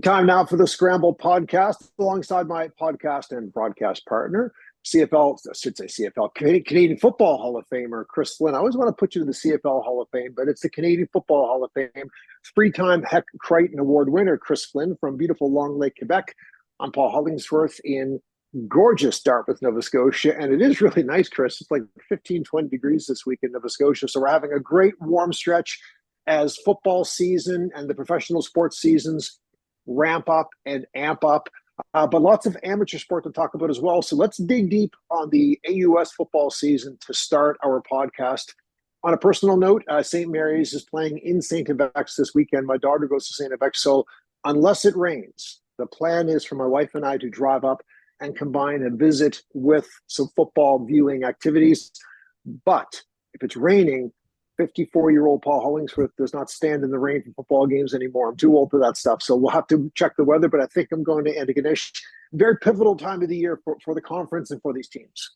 Time now for the Scramble podcast alongside my podcast and broadcast partner, CFL, I should say CFL, Canadian Football Hall of Famer, Chris Flynn. I always want to put you to the CFL Hall of Fame, but it's the Canadian Football Hall of Fame. Three-time Heck Crichton Award winner, Chris Flynn from beautiful Long Lake, Quebec. I'm Paul Hollingsworth in gorgeous Dartmouth, Nova Scotia. And it is really nice, Chris. It's like 15, 20 degrees this week in Nova Scotia. So we're having a great warm stretch as football season and the professional sports seasons ramp up and amp up, but lots of amateur sport to talk about as well. So let's dig deep on the AUS football season to start our podcast. On a personal note, St. Mary's is playing in St. FX this weekend. My daughter goes to St. FX, so unless it rains, the plan is for my wife and I to drive up and combine a visit with some football viewing activities. But if it's raining, 54-year-old Paul Hollingsworth does not stand in the rain for football games anymore. I'm too old for that stuff. So we'll have to check the weather, but I think I'm going to Antigonish. Very pivotal time of the year for the conference and for these teams.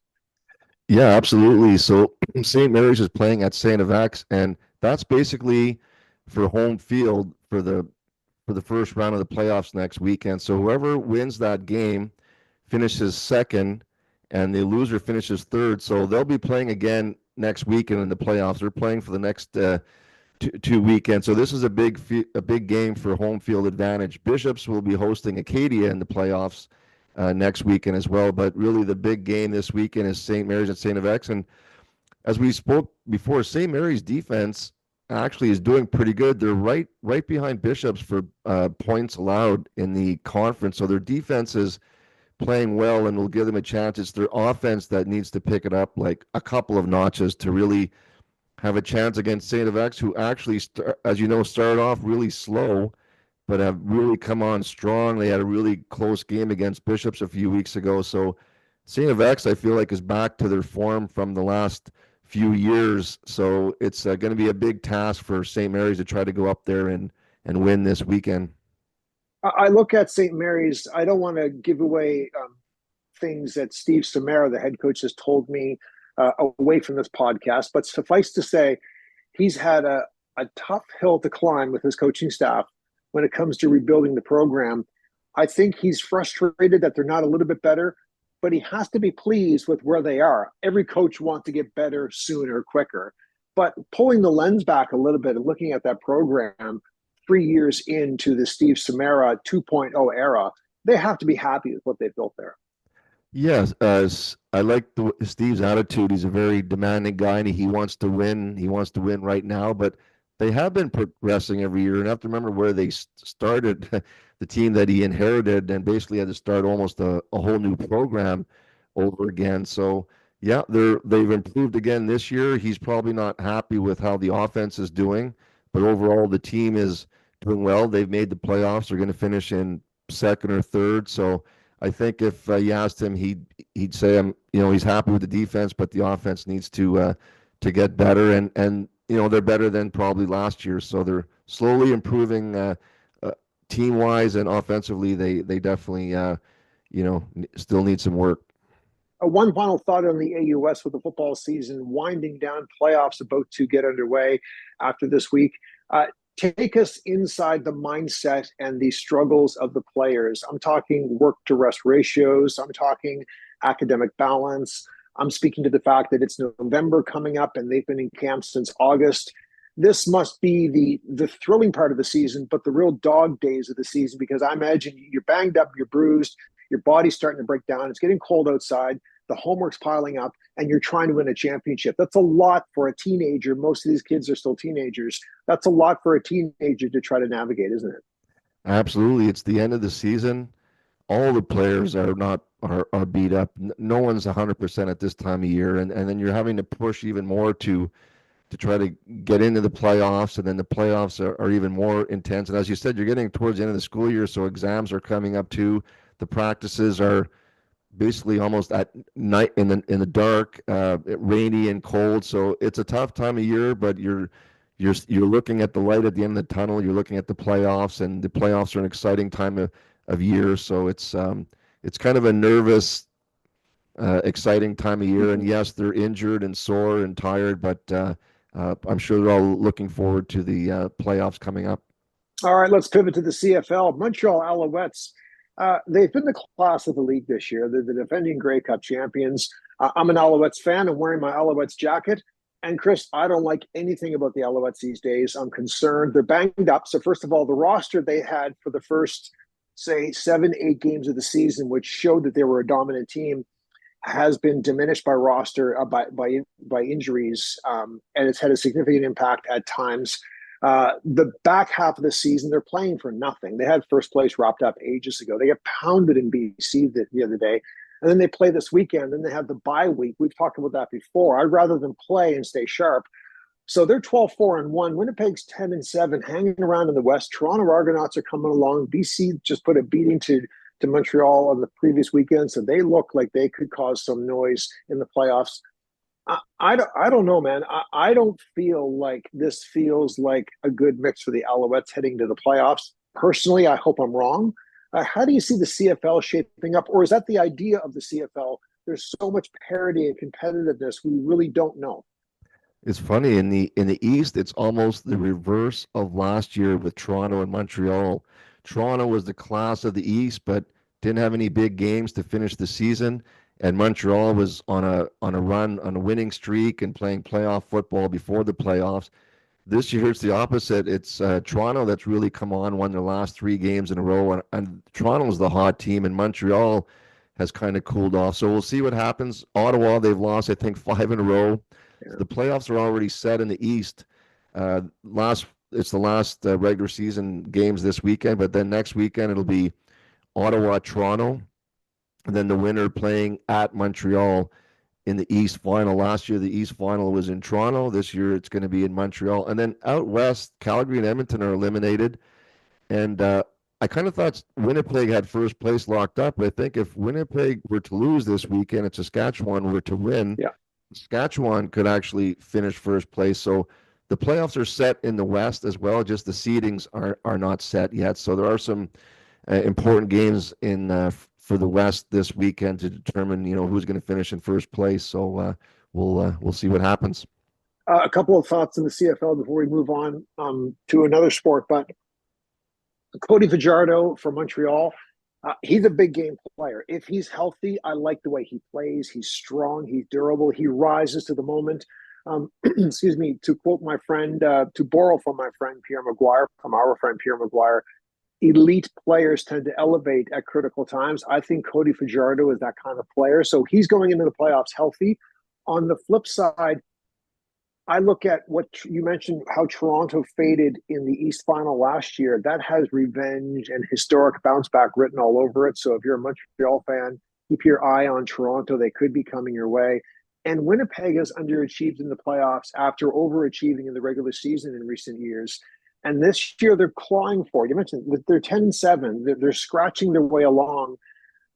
Yeah, absolutely. So St. Mary's is playing at St. FX, and that's basically for home field for the first round of the playoffs next weekend. So whoever wins that game finishes second, and the loser finishes third. So they'll be playing again next weekend in the playoffs. They're playing for the next two weekends. So this is a big game for home field advantage. Bishops will be hosting Acadia in the playoffs next weekend as well. But really, the big game this weekend is St. Mary's at St. FX. And as we spoke before, St. Mary's defense actually is doing pretty good. They're right behind Bishops for points allowed in the conference. So their defense is playing well and will give them a chance. It's their offense that needs to pick it up like a couple of notches to really have a chance against St. FX, who actually, as you know, started off really slow, but have really come on strong. They had a really close game against Bishops a few weeks ago. So St. FX, I feel like, is back to their form from the last few years. So it's going to be a big task for St. Mary's to try to go up there and win this weekend. I look at St. Mary's. I don't want to give away things that Steve Samara, the head coach, has told me away from this podcast, but suffice to say, he's had a tough hill to climb with his coaching staff when it comes to rebuilding the program. I think he's frustrated that they're not a little bit better, but he has to be pleased with where they are. Every coach wants to get better sooner, quicker. But pulling the lens back a little bit and looking at that program 3 years into the Steve Samara 2.0 era, they have to be happy with what they've built there. Yes, I like Steve's attitude. He's a very demanding guy, and he wants to win. He wants to win right now, but they have been progressing every year. And you have to remember where they started, the team that he inherited, and basically had to start almost a whole new program over again. So yeah, they've improved again this year. He's probably not happy with how the offense is doing, but overall the team is doing well. They've made the playoffs. They're going to finish in second or third. So I think if you asked him, he'd say, he's happy with the defense, but the offense needs to get better, and they're better than probably last year, so they're slowly improving team wise and offensively. They definitely still need some work. One final thought on the AUS with the football season winding down, playoffs about to get underway after this week. Take us inside the mindset and the struggles of the players. I'm talking work to rest ratios. I'm talking academic balance. I'm speaking to the fact that it's November coming up and they've been in camp since August. This must be the thrilling part of the season, but the real dog days of the season, because I imagine you're banged up, you're bruised, your body's starting to break down. It's getting cold outside. The homework's piling up, and you're trying to win a championship. That's a lot for a teenager. Most of these kids are still teenagers. That's a lot for a teenager to try to navigate, isn't it? Absolutely, it's the end of the season. All the players are beat up. No one's 100% at this time of year, and then you're having to push even more to try to get into the playoffs, and then the playoffs are even more intense. And as you said, you're getting towards the end of the school year, so exams are coming up too. The practices are basically almost at night in the dark, rainy and cold. So it's a tough time of year, but you're looking at the light at the end of the tunnel. You're looking at the playoffs, and the playoffs are an exciting time of year. So it's kind of a nervous, exciting time of year. And yes, they're injured and sore and tired, but I'm sure they're all looking forward to the playoffs coming up. All right, let's pivot to the CFL. Montreal Alouettes. They've been the class of the league this year. They're the defending Grey Cup champions. I'm an Alouettes fan. I'm wearing my Alouettes jacket. And Chris, I don't like anything about the Alouettes these days. I'm concerned. They're banged up. So, first of all, the roster they had for the first, say, 7, 8 games of the season, which showed that they were a dominant team, has been diminished by roster by injuries, and it's had a significant impact at times. The back half of the season, they're playing for nothing. They had first place wrapped up ages ago. They got pounded in BC the other day, and then they play this weekend. Then they have the bye week. We've talked about that before. I'd rather them play and stay sharp. So they're 12-4-1. Winnipeg's 10-7, hanging around in the West. Toronto Argonauts are coming along. BC just put a beating to Montreal on the previous weekend, so they look like they could cause some noise in the playoffs. I don't know, man. I don't feel like this feels like a good mix for the Alouettes heading to the playoffs. Personally, I hope I'm wrong. How do you see the CFL shaping up? Or is that the idea of the CFL? There's so much parity and competitiveness, we really don't know. It's funny in the East, it's almost the reverse of last year with Toronto and Montreal. Toronto was the class of the East, but didn't have any big games to finish the season, and Montreal was on a run on a winning streak and playing playoff football before the playoffs. This year it's the opposite. It's Toronto that's really come on, won their last 3 games in a row, and Toronto's the hot team, and Montreal has kind of cooled off. So we'll see what happens. Ottawa, they've lost, I think, 5 in a row. Yeah. The playoffs are already set in the East. It's the last regular season games this weekend, but then next weekend it'll be Ottawa, Toronto, and then the winner playing at Montreal in the East final. Last year, the East final was in Toronto. This year, it's going to be in Montreal. And then out west, Calgary and Edmonton are eliminated. And I kind of thought Winnipeg had first place locked up. But I think if Winnipeg were to lose this weekend and Saskatchewan were to win, Yeah. Saskatchewan could actually finish first place. So the playoffs are set in the West as well. Just the seedings are not set yet. So there are some important games in for the West this weekend to determine who's going to finish in first place. So we'll see what happens. A couple of thoughts in the CFL before we move on to another sport. But Cody Fajardo from Montreal, he's a big game player. If he's healthy, I like the way he plays. He's strong. He's durable. He rises to the moment. Excuse me, to quote my friend, to borrow from my friend Pierre Maguire, from our friend Pierre Maguire, elite players tend to elevate at critical times. I think Cody Fajardo is that kind of player. So he's going into the playoffs healthy. On the flip side, I look at what you mentioned, how Toronto faded in the East Final last year. That has revenge and historic bounce back written all over it. So if you're a Montreal fan, keep your eye on Toronto. They could be coming your way. And Winnipeg has underachieved in the playoffs after overachieving in the regular season in recent years. And this year they're clawing for it. You mentioned they're 10-7. They're scratching their way along.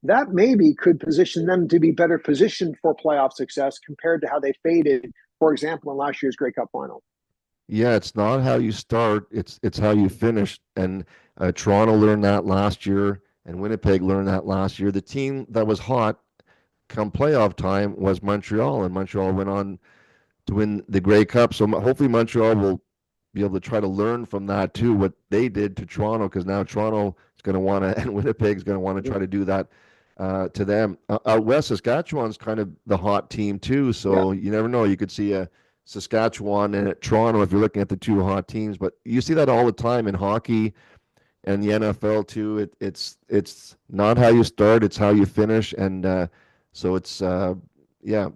That maybe could position them to be better positioned for playoff success compared to how they faded, for example, in last year's Grey Cup final. Yeah, it's not how you start; it's how you finish. And Toronto learned that last year, and Winnipeg learned that last year. The team that was hot come playoff time was Montreal, and Montreal went on to win the Grey Cup. So hopefully Montreal will be able to try to learn from that too, what they did to Toronto, because now Toronto is going to want to, and Winnipeg's going to want to try to do that to them. Out west, Saskatchewan's kind of the hot team too, so you never know. You could see a Saskatchewan and Toronto if you're looking at the two hot teams, but you see that all the time in hockey and the NFL too. It's not how you start; it's how you finish, and so it's yeah.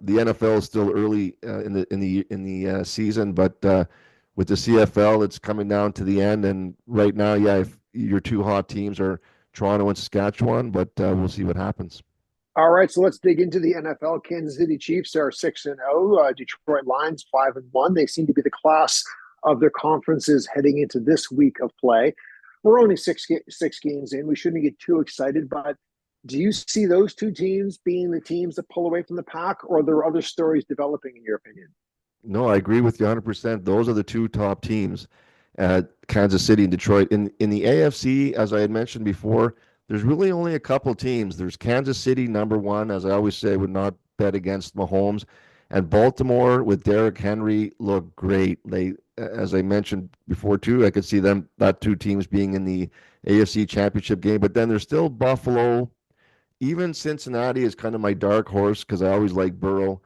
The NFL is still early in the season, but with the CFL, it's coming down to the end, and right now, yeah, if your two hot teams are Toronto and Saskatchewan, but we'll see what happens. All right, so let's dig into the NFL. Kansas City Chiefs are 6-0. Detroit Lions 5-1. They seem to be the class of their conferences heading into this week of play. We're only six games in. We shouldn't get too excited, but do you see those two teams being the teams that pull away from the pack, or are there other stories developing in your opinion? No, I agree with you 100%. Those are the two top teams, Kansas City and Detroit. In the AFC, as I had mentioned before, there's really only a couple teams. There's Kansas City, number one, as I always say, would not bet against Mahomes. And Baltimore with Derrick Henry look great. They, as I mentioned before too, I could see that two teams being in the AFC Championship game. But then there's still Buffalo. Even Cincinnati is kind of my dark horse because I always like Burrow.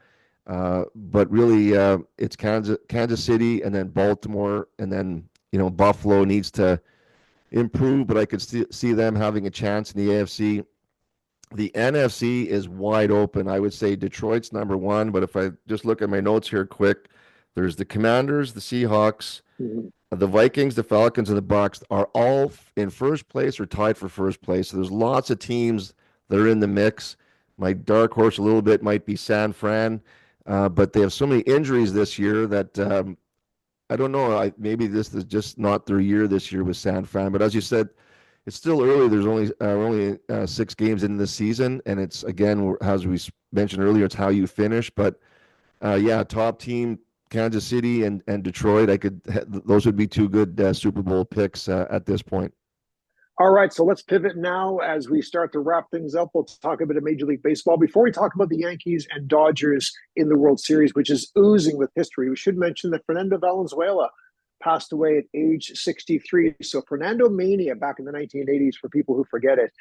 But really, it's Kansas City, and then Baltimore, and then Buffalo needs to improve, but I could see them having a chance in the AFC. The NFC is wide open. I would say Detroit's number one, but if I just look at my notes here quick, there's the Commanders, the Seahawks, the Vikings, the Falcons, and the Bucks are all in first place or tied for first place. So there's lots of teams that are in the mix. My dark horse a little bit might be San Fran, but they have so many injuries this year that I don't know. Maybe this is just not their year this year with San Fran. But as you said, it's still early. There's only 6 games in this season, and it's again, as we mentioned earlier, it's how you finish. But yeah, top team Kansas City and Detroit. Those would be two good Super Bowl picks at this point. All right, so let's pivot now as we start to wrap things up. We'll talk a bit of Major League Baseball. Before we talk about the Yankees and Dodgers in the World Series, which is oozing with history, we should mention that Fernando Valenzuela passed away at age 63. So Fernando Mania back in the 1980s, for people who forget it,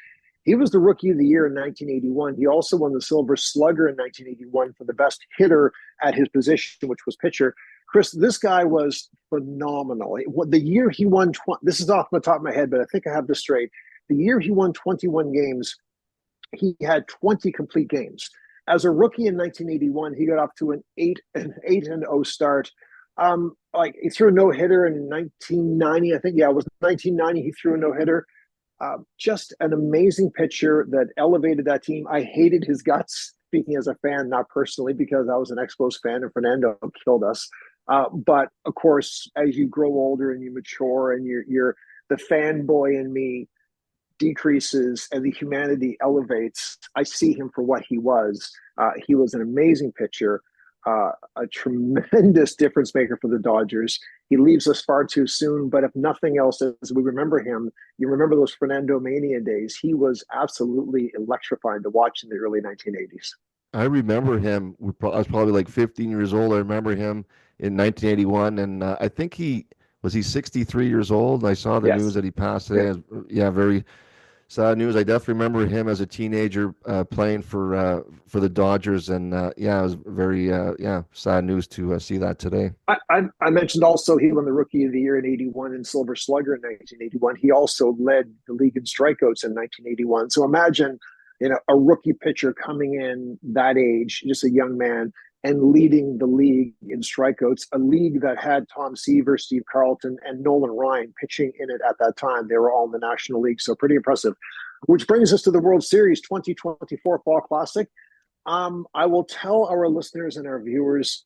he was the Rookie of the Year in 1981. He also won the Silver Slugger in 1981 for the best hitter at his position, which was pitcher. Chris, this guy was phenomenal. The year he won, this is off the top of my head, but I think I have this straight. The year he won 21 games, he had 20 complete games. As a rookie in 1981, he got off to an 8-0 start. He threw a no-hitter in 1990. I think, yeah, it was 1990 he threw a no-hitter. Just an amazing pitcher that elevated that team. I hated his guts, speaking as a fan, not personally, because I was an Expos fan and Fernando killed us. But of course, as you grow older and you mature and you're the fanboy in me decreases and the humanity elevates, I see him for what he was. He was an amazing pitcher, a tremendous difference maker for the Dodgers. He leaves us far too soon, but if nothing else, as we remember him, you remember those Fernando Mania days. He was absolutely electrifying to watch in the early 1980s. I remember him. I was probably like 15 years old. I remember him in 1981, and I think he 63 years old. I saw the news that he passed today. Yeah, very sad news. I definitely remember him as a teenager playing for the Dodgers, and yeah, it was very sad news to see that today. I mentioned also he won the Rookie of the Year in 81 and Silver Slugger in 1981. He also led the league in strikeouts in 1981. So imagine, a rookie pitcher coming in that age, just a young man, and leading the league in strikeouts, a league that had Tom Seaver, Steve Carlton, and Nolan Ryan pitching in it at that time. They were all in the National League, so pretty impressive. Which brings us to the World Series 2024 Fall Classic. I will tell our listeners and our viewers,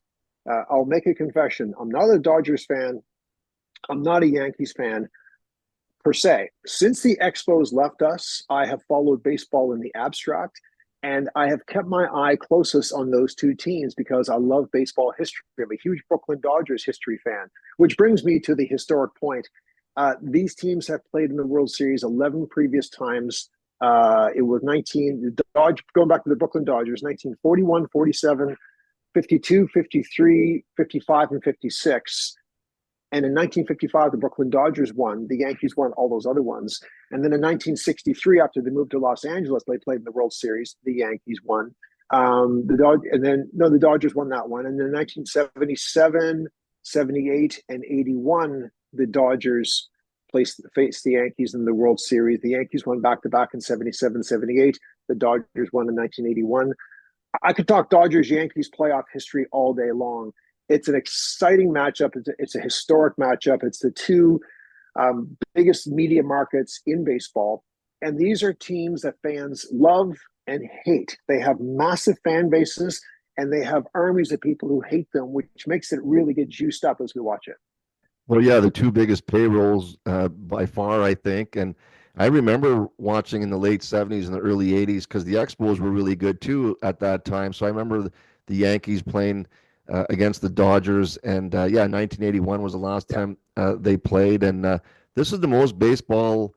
I'll make a confession. I'm not a Dodgers fan. I'm not a Yankees fan per se. Since the Expos left us, I have followed baseball in the abstract. And I have kept my eye closest on those two teams because I love baseball history. I'm a huge Brooklyn Dodgers history fan, which brings me to the historic point. These teams have played in the World Series 11 previous times. It was going back to the Brooklyn Dodgers, 1941, 47, 52, 53, 55, and 56. And in 1955, the Brooklyn Dodgers won. The Yankees won all those other ones. And then in 1963, after they moved to Los Angeles, they played in the World Series. The Yankees won. The Dodgers won that one. And then in 1977, 78, and 81, the Dodgers faced the Yankees in the World Series. The Yankees won back-to-back in 77, 78. The Dodgers won in 1981. I could talk Dodgers-Yankees playoff history all day long. It's an exciting matchup. It's a historic matchup. It's the two biggest media markets in baseball. And these are teams that fans love and hate. They have massive fan bases, and they have armies of people who hate them, which makes it really get juiced up as we watch it. Well, yeah, the two biggest payrolls by far, I think. And I remember watching in the late 70s and the early 80s because the Expos were really good too at that time. So I remember the Yankees playing against the Dodgers, and 1981 was the last time they played, and this is the most baseball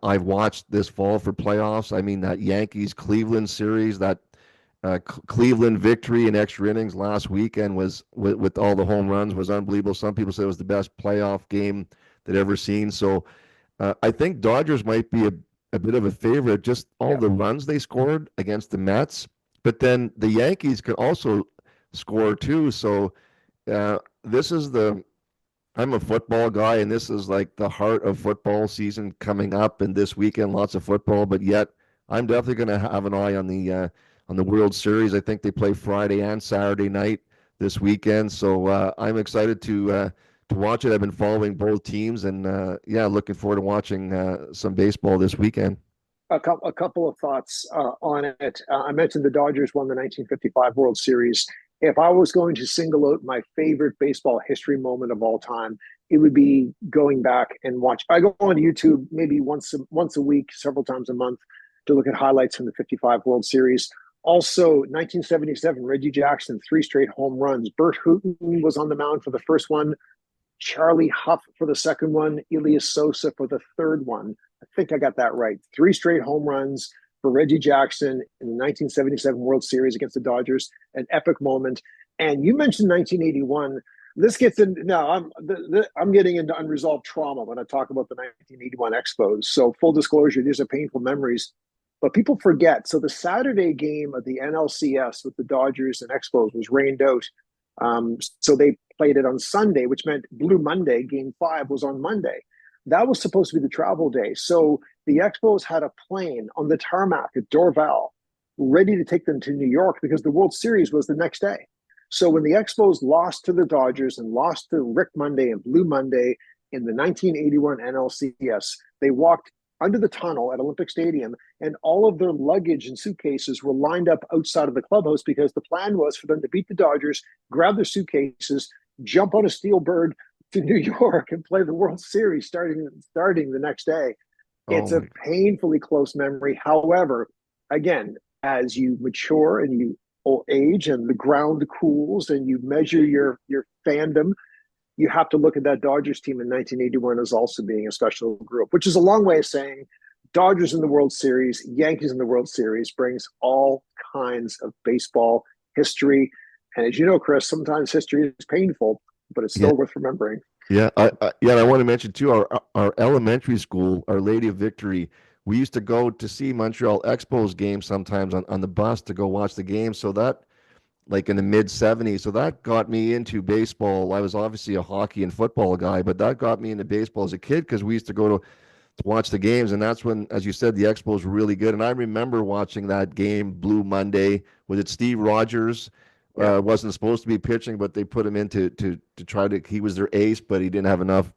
I've watched this fall for playoffs. I mean, that Yankees Cleveland series, that Cleveland victory in extra innings last weekend was with all the home runs was unbelievable. Some people say it was the best playoff game they'd ever seen. So I think Dodgers might be a bit of a favorite, just all Yeah. the runs they scored against the Mets. But then the Yankees could also score too. So this is I'm a football guy, and this is like the heart of football season coming up, and this weekend lots of football. But yet, I'm definitely going to have an eye on the World Series. I think they play Friday and Saturday night this weekend, so I'm excited to watch it. I've been following both teams, and yeah, looking forward to watching some baseball this weekend. A couple of thoughts on it. I mentioned the Dodgers won the 1955 World Series. If I was going to single out my favorite baseball history moment of all time, it would be going back and watch. I go on YouTube maybe once a week, several times a month, to look at highlights from the 55 World Series. Also, 1977, Reggie Jackson, 3 straight home runs. Bert Hooton was on the mound for the first one. Charlie Huff for the second one. Elias Sosa for the third one. I think I got that right. 3 straight home runs for Reggie Jackson in the 1977 World Series against the Dodgers, an epic moment. And you mentioned 1981. This gets in now. I'm getting into unresolved trauma when I talk about the 1981 Expos. So full disclosure, these are painful memories, but people forget. So the Saturday game of the NLCS with the Dodgers and Expos was rained out. So they played it on Sunday, which meant Blue Monday, game 5 was on Monday. That was supposed to be the travel day. So the Expos had a plane on the tarmac at Dorval ready to take them to New York because the World Series was the next day. So when the Expos lost to the Dodgers and lost to Rick Monday and Blue Monday in the 1981 NLCS, they walked under the tunnel at Olympic Stadium, and all of their luggage and suitcases were lined up outside of the clubhouse because the plan was for them to beat the Dodgers, grab their suitcases, jump on a steel bird to New York and play the World Series starting the next day. It's a painfully close memory. However, again, as you mature and you age and the ground cools and you measure your fandom, you have to look at that Dodgers team in 1981 as also being a special group, which is a long way of saying Dodgers in the World Series, Yankees in the World Series brings all kinds of baseball history. And as you know, Chris, sometimes history is painful, but it's still worth remembering. Yeah, I want to mention too our elementary school, Our Lady of Victory. We used to go to see Montreal Expos games sometimes on the bus to go watch the game. So that, like in the mid 70s, so that got me into baseball. I was obviously a hockey and football guy, but that got me into baseball as a kid because we used to go to watch the games, and that's when, as you said, the Expos were really good. And I remember watching that game, Blue Monday. Was it Steve Rogers? Wasn't supposed to be pitching, but they put him in to try to. He was their ace, but he didn't have enough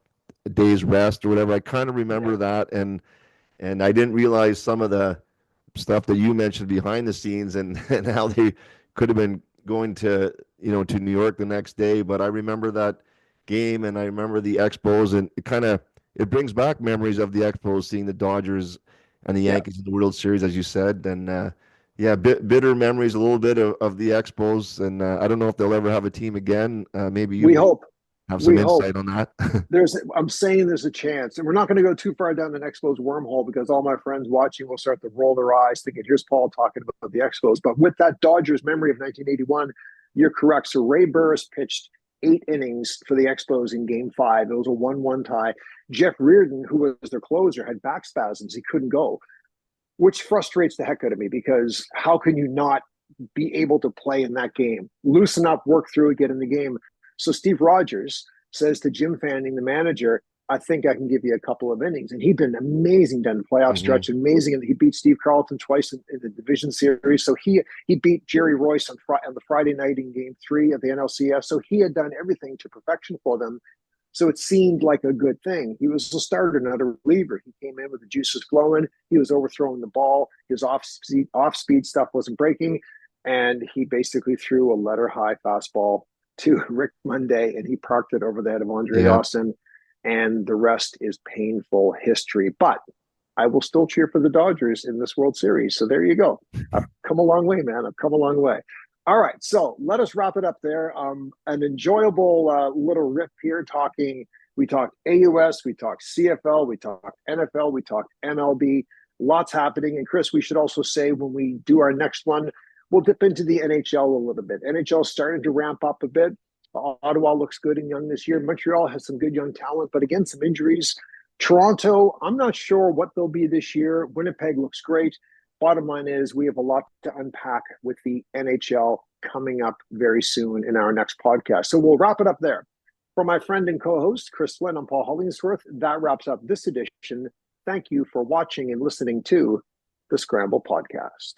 days rest or whatever. I kind of remember that, and I didn't realize some of the stuff that you mentioned behind the scenes and how they could have been going to to New York the next day. But I remember that game, and I remember the Expos, and it brings back memories of the Expos, seeing the Dodgers and the Yankees in the World Series, as you said, and bitter memories, a little bit of the Expos, and I don't know if they'll ever have a team again. Maybe you have some insight on that. I'm saying there's a chance, and we're not going to go too far down the Expos wormhole because all my friends watching will start to roll their eyes thinking, here's Paul talking about the Expos. But with that Dodgers memory of 1981, you're correct. So Ray Burris pitched 8 innings for the Expos in game 5. It was a 1-1 tie. Jeff Reardon, who was their closer, had back spasms. He couldn't go, which frustrates the heck out of me because how can you not be able to play in that game? Loosen up, work through it, get in the game. So Steve Rogers says to Jim Fanning, the manager, I think I can give you a couple of innings. And he'd been amazing down the playoff stretch, amazing. And he beat Steve Carlton twice in the division series. So he beat Jerry Royce on the Friday night in game 3 of the NLCS. So he had done everything to perfection for them. So it seemed like a good thing. He was a starter, not a reliever. He came in with the juices flowing. He was overthrowing the ball. His off-speed stuff wasn't breaking. And he basically threw a letter-high fastball to Rick Monday, and he parked it over the head of Andre Dawson. And the rest is painful history. But I will still cheer for the Dodgers in this World Series. So there you go. I've come a long way, man. I've come a long way. All right, so let us wrap it up there. An enjoyable little rip here we talked AUS, we talked CFL, we talked NFL, we talked MLB, lots happening. And Chris, we should also say when we do our next one, we'll dip into the NHL a little bit. NHL starting to ramp up a bit. Ottawa looks good and young this year. Montreal has some good young talent, but again, some injuries. Toronto, I'm not sure what they'll be this year. Winnipeg looks great. Bottom line is we have a lot to unpack with the NHL coming up very soon in our next podcast. So we'll wrap it up there. For my friend and co-host, Chris Flynn, I'm Paul Hollingsworth. That wraps up this edition. Thank you for watching and listening to the Scramble Podcast.